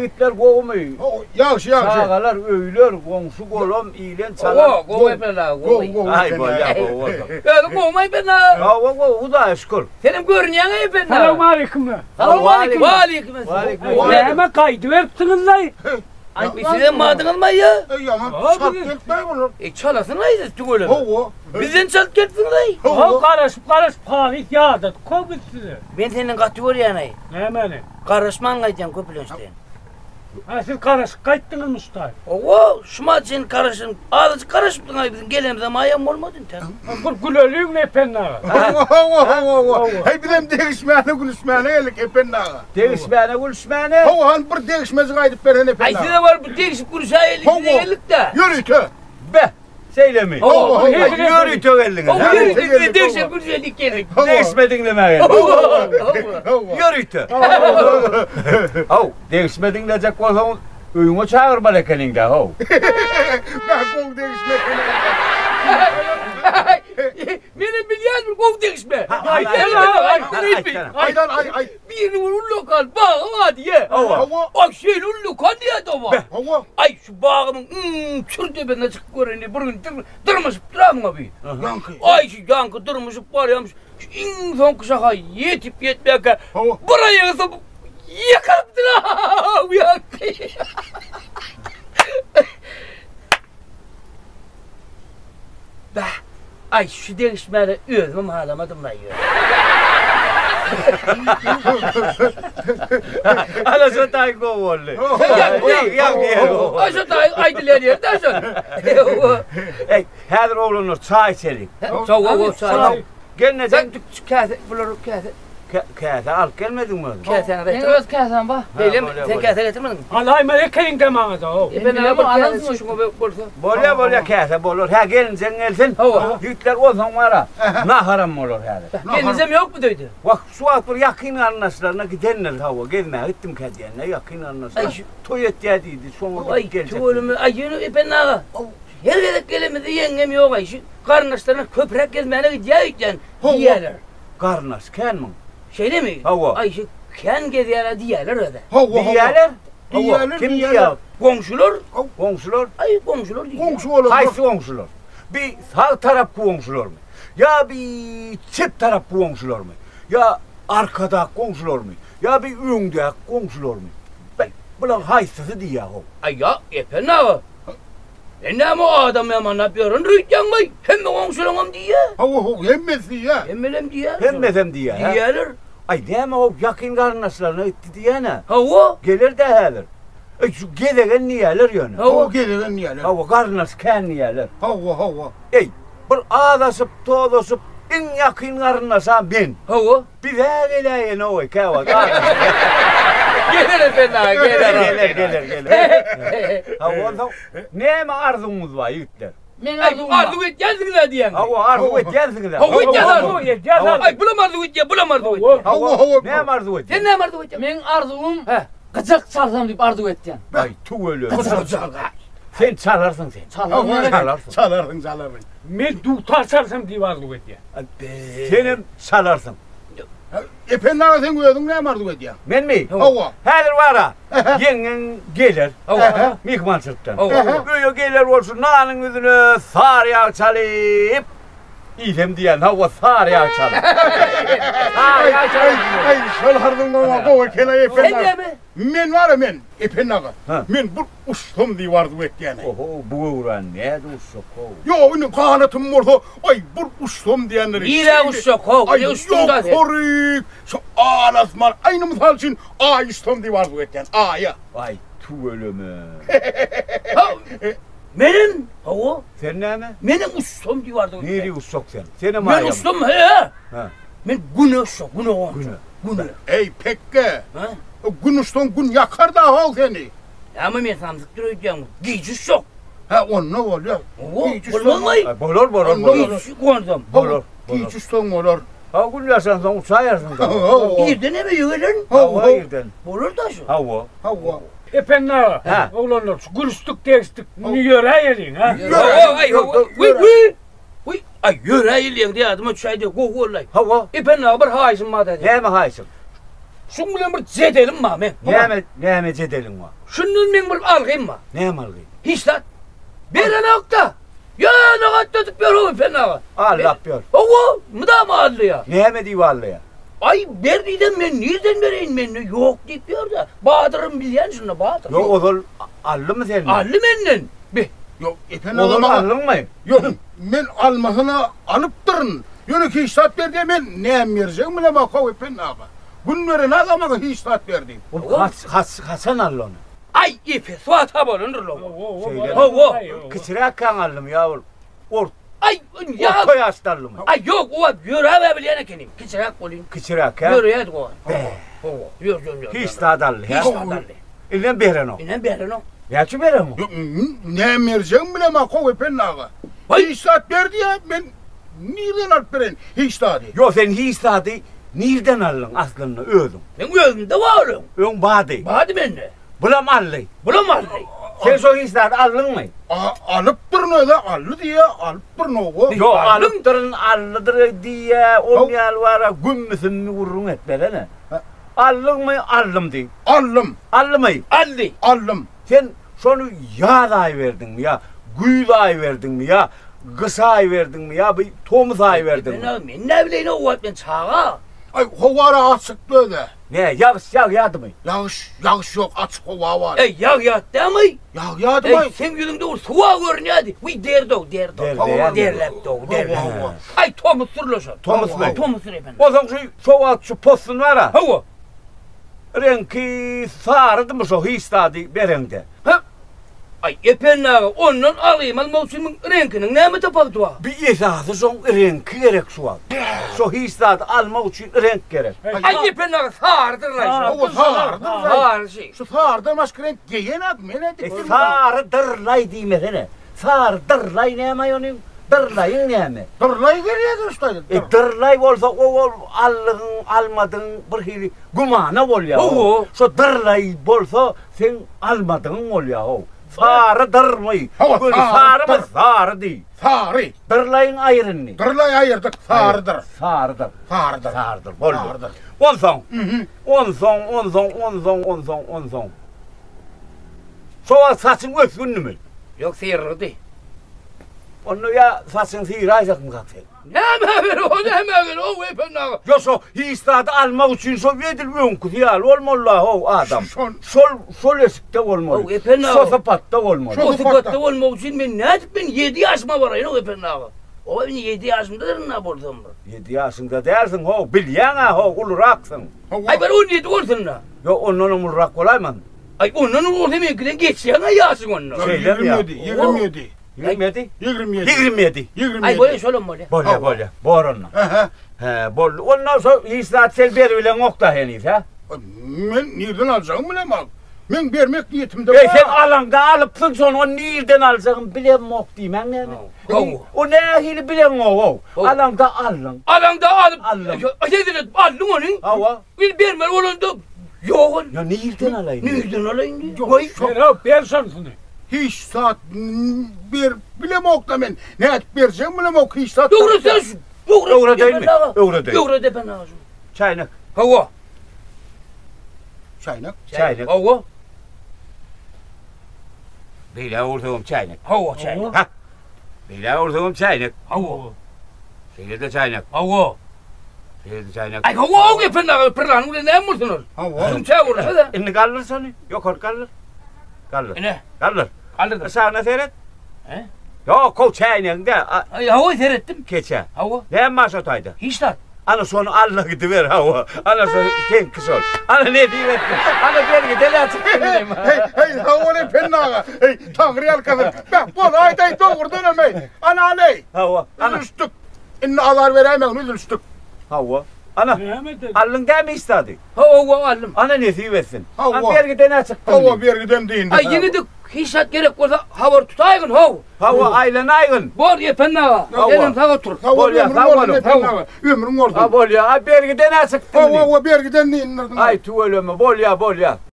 itler kovmuyor. Yaxşı. Sağalar öyler, komşu kolum, iyilen çalar. Go yapıyorlar. Ay bu ya bu. Öyle kovmayı ben ha. O da şükür. Senin görünüyen ayıp ben ha. Selamünaleyküm. Aleyküm. Hemen kaydı verpsiniz lan. Ay sizden madın alma ya. Yaman çat geltmey olur. Çalasın lan siz öyle. Hava. Bizden çat gelsin lan. Ha karışıp panik yağdı. Kovut sizi. Ben senin kategoriyan ay. Hemen. Karışman kayacaksın köpülönçten. Ha siz karışık kayttınız Mustafa. Oo, şuma sen karışın. Ağzı karışıptın ay bizim gelemizde mayam olmadın sen. Gülölüğün ne penna. Hava. Hey bilem değişmeyene gülüşmeyene geldik epennağa. Değişmeyene gülüşmeyene. Hava han bir değişmezi kaydıp beren Ay epennağa. size var bu değişik kuruşa elik de. Yürü tö. Be. Söylemi. Yürü tök eline. O yürü değişik kuruşa elik geldik. Değişmedin demeye. Yürü tök. Değişmedin diyecek olsan öyüne çağırma lekeninde. Ben kol değişmeyene. Benim bilyaz bir kov değişme. Ay. Bir lokal bağ var diye. Hava. Ay şey lokal diye adama. Hava. Ay şu bağımın çürtebenden çıkıp görünüyor. Bugün durmuşup duramın abi. Yankı. Ay şu yankı durmuşup var ya. Şu insan kuşağa yetip yetmeyeke. Buraya ısıp yıkıptır ha. Yankı. Ay şu değişmeleri özüm ağlamadım lan ya. Alasın tay kovallı. Aşağı da aydılar yerden sonra. Her oğlunur çay içelim. Çay. Gel ne Sen kase bulur kase. Kase al gelmedin mi? Kase Ben öz kasan bak. Benim sen kase getirmedin mi? Alay melekeyin demağıza o. Ben ama anasını şunu bulsa. Bolya kase bolur. Ha gelince gelsin. Yükler olsan var ha. Na haram olur her. Kendinize mi yok mu dedi? Bak şu akır yakın anlaşlarına gidenler hava gelmeye gittim kediyenle yakın anlaşlar. Toy etiyediydi sonra Ay gelecek. çoğulumu ay yürü ben ağa. Her gedek gelemedi yengem yok ay şu karnaşlarına köprek gezmene gideceksin diyorlar. Karnaş ken mi? Şeyde mi? Hava. Ay şu ken geziyorlar diyorlar öyle. Diyorlar. Kim diyor? Komşular. Komşular. Ay komşular diyor. Komşu olur. Haysi komşular? Bir sağ taraf komşular mı? Ya bir çift taraf komşular mı? Ya arkada komşular mı? Ya bir önde komşular mı? Ben bunlar haysısı diye o. Ay ya efendim ağa. Ben de ama adam yaman yapıyorum. Rüyken bay. Hem de komşulamam diye. Hava yemmesi ya. Emmelem diye. Hem diye. Diyeler. Ay deme o yakın karnaşlarına etti diye ne? Hava. Gelir de helir. Şu gelegen niyeler yani? Hava geliren niyeler. Hava karnaş ken niyeler? Hava. Ey bir ağdaşıp doğdaşıp en yakın karnaşa ben. Hava. Bir de geleye ne o keva. Gelir efendim ağa. Gelir. Hava ne mi arzumuz var yükler? Men Ay arzu et gelsinler diyen. Hava arzu et gelsin de. Hava et Ay bulam arzu et ya bulam arzu et. Hava. Ne mi arzu et? Sen ne arzu et? men arzum gıcık çalsam deyip arzu etken. Ay tu öyle. Sen çalarsın sen. Çalarsın. Men duhtar çalsam divarlı ediyor. Senin çalarsın. Epennağa sen koyuyordun ne mardu et ya? Ben mi? Hava. Her var ha. Yengen gelir. Mikman sırttan. Böyle gelir olsun nanın yüzünü sar yağ çalıp İyilem diyen hava sar yağ çalıp. Ay şalardım ama kova kenaya Sen de epennağa. mi? Men var ya men epennağa. Ha. Men bu ustum diye vardı et yani. Oho bu uğran ne duşuk o. Yo onun kanatım orada. Ay bu ustum diyenleri. İyi uşak ho. Ay Ne yok ustumda de. korik. Şu ağlasman. Aynı misal için ay ustum diye vardı et yani. Aya. Ay tu ölümü. Benim. Hava. Sen ne mi? Benim ustum diye vardı. Neri usuk sen? Senin Ben mayam. ustum he. Ha. Ben güne uşak. Güne. Ey pekke. Ha? Gün ustum gün yakar da hal seni. Ama ben samsık duracağım. Giyici uşak. Ha on ne oluyor? Olmay. Ay bolor. Giyici kondum. Bolor. Hiç ustum olur. Ha gül yaşansın uçayarsın. Girdi ne mi yığılın? Hava girdin. Olur da şu. Hava. Hava. Efendim oğlanlar gülüştük değiştik. Yüre yedin ha. Ay yüreğiyle diye adıma çayda koku olay. Hava. İpen ne haber haysın madde. Ne mi haysın? Şun bilen bir zedelim ma men. Näme jedelin var? Şundan men bir algayım ma. Näme algy? Hiç lan. Beren okta. Ya ne katladık bir o fena. Allah biyor. Oğlum mı da mı aldı ya? Näme diýip aldy ya? Ay berdiyden men nereden vereyim men yok deyip diyor da. Bahadır'ım bilyen şunu Bahadır. Yo ozol allymy senin? Allı menden. Bir. Yok epen Ozol adama. allyňmy? Yok men almasına alıp durun. Yönü ki saat verdi men ne vereceğim bile bak o epen ağa. Günlerin adama hiç saat verdi. Hasan ally onu. Ay ipi suata bolunur lo. Kıçırak kan allym ya ol. Ay ya. Orta yaşlı allymy. Ay yok o yöre bilyen ekenim. Kıçırak bolun. Kıçırak ha? Yöre o. Yör. Hiç tadallı ya. Hiç tadallı. İlen beren o. İnen beren o. Yaçı beren o. Yok ne vereceğim bile bak o epen ağa. Hiç saat verdi ya ben nereden alıp veren hiç saat. Yo sen hiç tadı nereden allın aslında öldüm. Ben gözümde varım. Ön badi. Bahadı bende. Bulam allı. Bulamazdı. Sen so hiç tadı allın mı? Alıp durun öyle allı diye alıp durun o. Yo alıptırın allıdır diye olmayan var gümmüsün mü vurun et belene. Allın mı allım diye. Allım. Allım mı? Aldı. Allım. Sen sonu yağ da verdin mi ya? Güy da verdin mi ya? Gısa verdin mi ya? Bir tomuz ay verdin mi? Ben ne bileyim o ben çağa. Ay hovara açık böyle. Ne yağış yağdı mı? Yağış yok açık hova var. Ey ya değil mi? Yağdı Ey mı? sen yüzünde o suğa görünüyor hadi. Uy derdo. Derlepto. Ay Thomas sürloşa. Thomas Bey. Thomas sür efendim. O zaman şu postun var ha. Hava. Renki sarıdı mı şu hiç tadı berende. Ay epennağı ondan alayım almalısın renkinin ne mi tapaktı var? Bir esası son renk gerek şu an. Şu hiç tadı almak için renk gerek. Ay epennağı sardır lan. O sardı. Sar şey. Şu sardı başka renk giyen ad mene Sarıdır lay diyemesene. Sarıdır lay ne mi onun? Dırlayın ne mi? Dırlay geliyor işte. Dırlay olsa o allığın almadığın bir hili gumana ol ya. Şu dırlay olsa sen almadığın ol ya. Sarıdır mı? Sarı mı? Sarı değil. Sarı. Dırlayın ayrını. Dırlay ayırdık sarıdır. Sarıdır. Sarıdır. Sarıdır. Sarıdır. On son. Soğa saçın öpsün mü? Yok sıyırdı. Onu ya saçın sıyıracak mı kalk sen? Ne hemen o epennağı. Yoksa hiçtadı almak için so vedilmiyorsun kutiyal olmalı o adam. Sol esikte olmalı. O epennağı. Sol sapatta olmalı. O sıkıntı olmak için ben ne edip ben 7 yaşıma varayım o epennağı. O ben 7 yaşımdadır ne buldum. 7 yaşında dersin ho bilyen ha ho uluraksın. Ay ben 17 olsun da. Yo ondan ulurak olayman. Ay onun orta mekiden geçsen yaşın onun. Şeyler ya. 27. 27. 27. 27. Ay böyle söylem böyle. Bolya. Boranla. He bol. Ondan sonra hiçtat sel beriyle nokta henüz ha. Men nereden alacağım bile bak. Men vermek niyetimde var. Sen alanda alıpsın sonra onu nereden alacaksın bilem yok diyeyim ne mi? O ne hili bilem o. Alanda alın. Alanda alıp. Alın. Ayedin aldın onu. Hava. Bir vermer onun da yok. Ya nereden alayım? Nereden alayım? Vay. Personsunu. Hiç saat bir bilem ok da men. Ne et vereceğim bilem ok hiç saat. Doğru sen. Doğru değil mi? Doğru değil. Doğru de ben ağzım. Çaynak. Hava. Çaynak. Hava. Böyle ortağım çaynak. Hava çaynak. Ha. Böyle ortağım çaynak. Hava. Şöyle de çaynak. Hava. Şöyle de çaynak. Ay hava o efendim pırlan ulan ne mutsunuz? Hava. Tüm çay olur da. İnni kalır sana. Yok or kalır. Kalır. Ne? Kalır. Aldı. Sağına seyret. He? Yok o çaynakta. Ay hava seyrettim. Keçe. Hava. Ne maşataydı? Hiç tat. Ana sonu Allah gidiver hava. Ana sonu sen kız ol. Ana ne diyeyim? Ana gel gidele açık benim. Hey hava ne pennağa. Hey Tanrı arkadaş. Ben bunu aytay doğurdun emey. Ana ne? Hava. Ana. Üzülüştük. İnne alar veremem üzülüştük. Hava. Ana. Alın gelme istedi. Hava aldım. Ana ne diyorsun? Hava. Ana bir gidene açık. Hava bir gidem deyin. Ay yine de hiç tat gerek olsa hava tutayın hava. Hava aylan aygın. Bor efendim. Gelin hava tur. Hava ömrüm orada. Ha bol ya. Bir gidene açık. Hava bir gidem deyin. Ay tuvalama bol ya.